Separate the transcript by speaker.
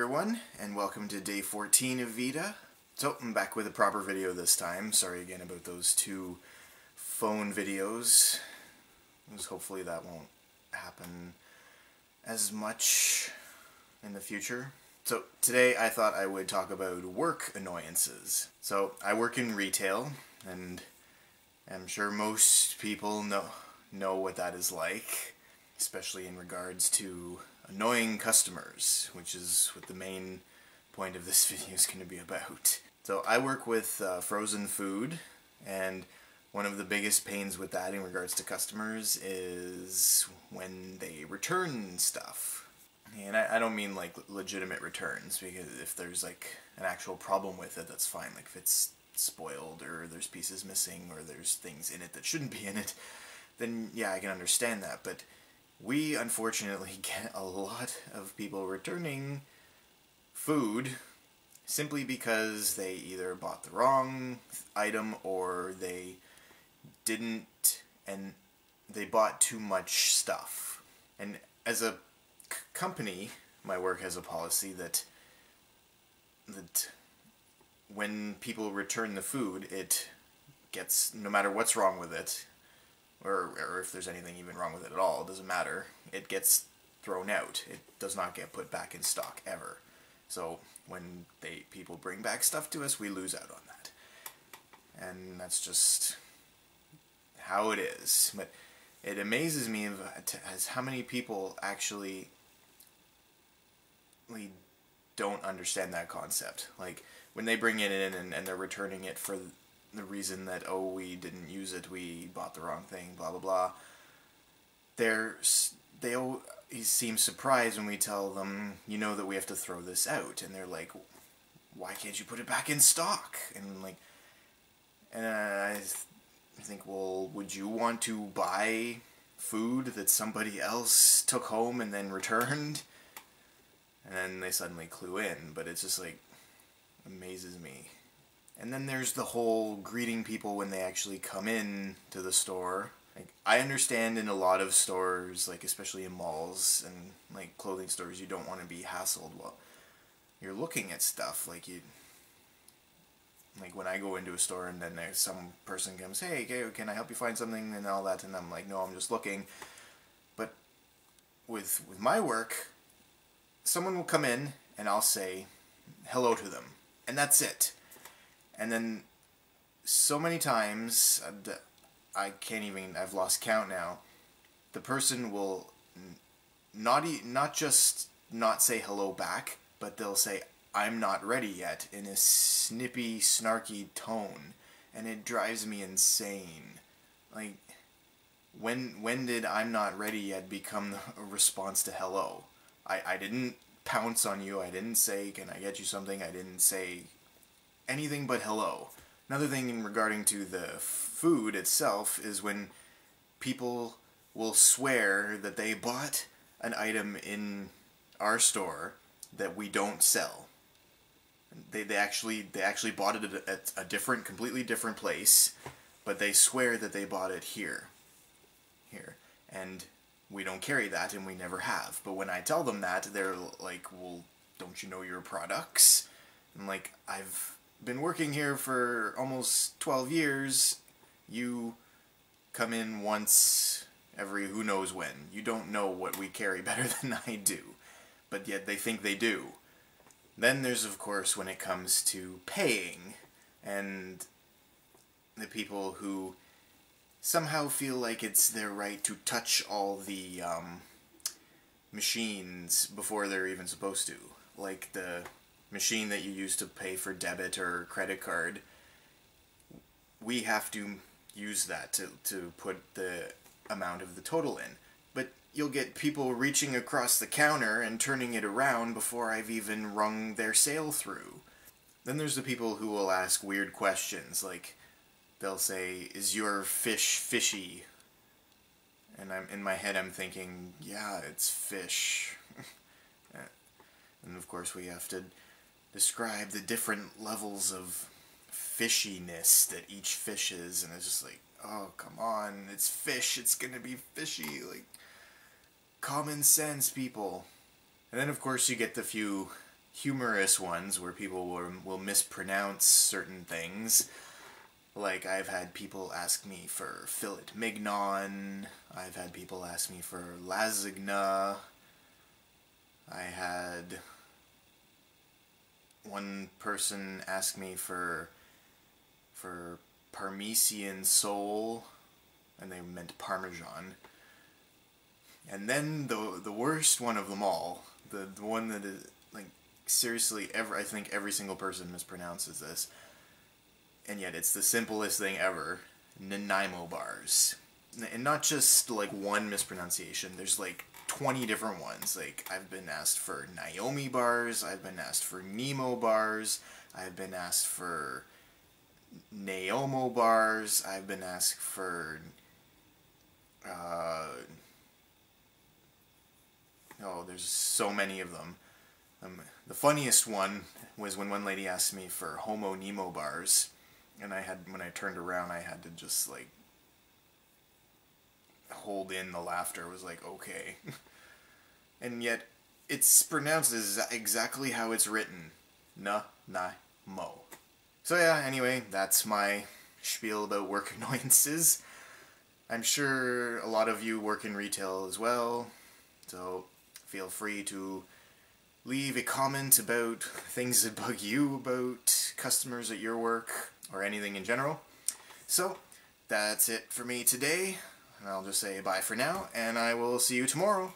Speaker 1: everyone, and welcome to day 14 of VEDA. So, I'm back with a proper video this time. Sorry again about those two phone videos. Hopefully that won't happen as much in the future. So, today I thought I would talk about work annoyances. So, I work in retail, and I'm sure most people know what that is like, especially in regards to annoying customers, which is what the main point of this video is going to be about. So I work with frozen food, and one of the biggest pains with that in regards to customers is when they return stuff. And I don't mean like legitimate returns, because if there's like an actual problem with it, that's fine. Like if it's spoiled or there's pieces missing or there's things in it that shouldn't be in it, then yeah, I can understand that. But we unfortunately get a lot of people returning food simply because they either bought the wrong item or they didn't, and they bought too much stuff. And as a company, my work has a policy that when people return the food, it gets, no matter what's wrong with it, or if there's anything even wrong with it at all, it doesn't matter. It gets thrown out. It does not get put back in stock, ever. So when people bring back stuff to us, we lose out on that. And that's just how it is. But it amazes me as how many people actually don't understand that concept. Like, when they bring it in and they're returning it for the reason that, oh, we didn't use it, we bought the wrong thing, blah blah blah, they always seem surprised when we tell them, you know that we have to throw this out, and they're like, why can't you put it back in stock? And I think, well, would you want to buy food that somebody else took home and then returned? And then they suddenly clue in, but it's just like, amazes me. And then there's the whole greeting people when they actually come in to the store. Like, I understand in a lot of stores, like especially in malls and like clothing stores, you don't want to be hassled while you're looking at stuff. Like when I go into a store and then there's some person comes, hey, can I help you find something and all that, and I'm like, no, I'm just looking. But with my work, someone will come in and I'll say hello to them, and that's it. And then so many times, I've lost count now, the person will not just not say hello back, but they'll say, I'm not ready yet, in a snippy, snarky tone, and it drives me insane. Like, when did I'm not ready yet become a response to hello? I didn't pounce on you, I didn't say, can I get you something, I didn't say anything but hello. Another thing in regarding to the food itself is when people will swear that they bought an item in our store that we don't sell. They actually bought it at a completely different place, but they swear that they bought it here. And we don't carry that, and we never have. But when I tell them that, they're like, well, don't you know your products? And like, I've been working here for almost 12 years. You come in once every who knows when. You don't know what we carry better than I do, but yet they think they do. Then there's, of course, when it comes to paying, and the people who somehow feel like it's their right to touch all the machines before they're even supposed to. Like the machine that you use to pay for debit or credit card, we have to use that to put the amount of the total in. But you'll get people reaching across the counter and turning it around before I've even rung their sale through. Then there's the people who will ask weird questions, like they'll say, is your fish fishy? And in my head I'm thinking, yeah, it's fish. And of course we have to describe the different levels of fishiness that each fish is, and it's just like, oh, come on, it's fish, it's gonna be fishy, like, common sense, people. And then of course you get the few humorous ones where people will mispronounce certain things. Like, I've had people ask me for filet mignon. I've had people ask me for lasagna. I had one person ask me for Parmesan sole, and they meant Parmesan. And then the worst one of them all, the one that is, like, seriously, I think every single person mispronounces this, and yet it's the simplest thing ever, Nanaimo bars. And not just, like, one mispronunciation, there's, like, 20 different ones. Like, I've been asked for Naomi bars, I've been asked for Nemo bars, I've been asked for Naomo bars, I've been asked for, oh, there's so many of them. The funniest one was when one lady asked me for Homo Nemo bars, and when I turned around, I had to just, like, hold in the laughter. It was like, okay. And yet, it's pronounced exactly how it's written. Na-na-mo. So yeah, anyway, that's my spiel about work annoyances. I'm sure a lot of you work in retail as well, so feel free to leave a comment about things that bug you about customers at your work, or anything in general. So, that's it for me today, and I'll just say bye for now, and I will see you tomorrow.